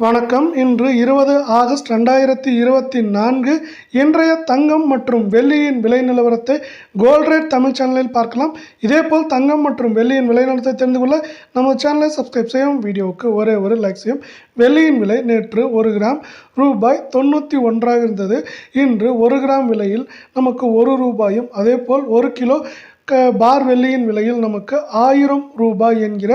வணக்கம். இன்று 20 ஆகஸ்ட் 2024 இன்றைய தங்கம் மற்றும் வெள்ளியின் விலை நிலவரத்தை கோல்ட் ரேட் தமிழ் சேனலில் பார்க்கலாம். இதேபோல் தங்கம் மற்றும் வெள்ளியின் விலை நிலவரத்தை தெரிந்து கொள்ள நம்ம சேனலை சப்ஸ்கிரைப் செய்யும். வீடியோவுக்கு ஒரு லைக் செய்யும். வெள்ளியின் விலை நேற்று 1 கிராம் ரூபாய் 91 இருந்தது. இன்று 1 கிராம் விலையில் நமக்கு 1 ரூபாயும் அதேபோல் 1 கிலோ பார் வெள்ளியின் விலையில் நமக்கு 1000 ரூபாய் என்கிற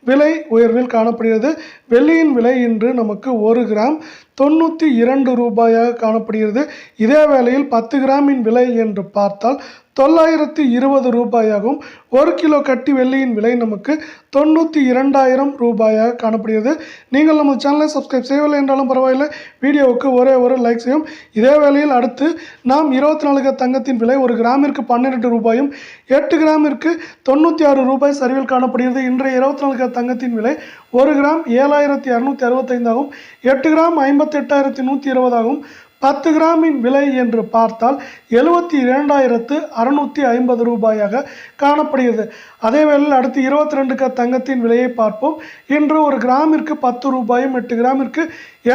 விலை உயர்வில் காணப்படுகிறது. வெள்ளியின் விலை இன்று நமக்கு 1 கிராம் 92 ரூபாயாக காணப்படுகிறது. இதே வேளையில் 10 கிராமின் விலை என்று பார்த்தால் 920 ரூபாயாகவும் 1 கிலோ கட்டி வெள்ளியின் விலை நமக்கு 92,000 ரூபாயாக காணப்படுகிறது. நீங்கள் நம்ம சேனலை சப்ஸ்கிரைப் செய்யவில்லை என்றாலும் பரவாயில்லை, வீடியோவுக்கு ஒரு லைக் செய்யும். இதே வேளையில் அடுத்து நாம் 24 தங்கத்தின் விலை 1 கிராமிற்கு 12 ரூபாயும் 8 கிராமிற்கு 96 ரூபாய் சரிவில் காணப்படுகிறது. இன்றைய 24 தங்கத்தின் விலை 1 கிராம் 7,265 ஆகும், 8 கிராம் 58,120 ஆகும். 10 கிராமின் விலை என்று பார்த்தால் 72,650 ரூபாயாக காணப்படுகிறது. அதேவேளையில் அடுத்து 22 தங்கத்தின் விலையை பார்ப்போம். இன்று 1 கிராமிற்கு 10 ரூபாயும் 8 கிராமிற்கு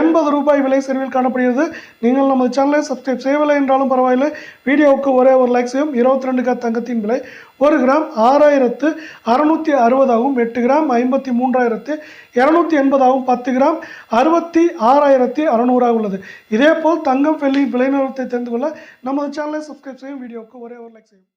80 ரூபாய் விலை சரிவில் காணப்படுகிறது. நீங்கள் நம்ம சேனலை சப்ஸ்கிரைப் செய்யவில்லை என்றாலும் பரவாயில்லை, வீடியோவுக்கு ஒரு லைக் செய்யும். 22 தங்கத்தின் விலை 1 கிராம் 6,660 ஆகும், 8 கிராம் 53,280 ஆகும், 10 கிராம் 66,600 உள்ளது. இதேபோல் தங்கம் வெள்ளி விலை நிலவரத்தை தெரிந்து கொள்ள நமது சேனலை சப்ஸ்கிரைப் செய்யும். வீடியோவுக்கு ஒரு லைக் செய்யும்.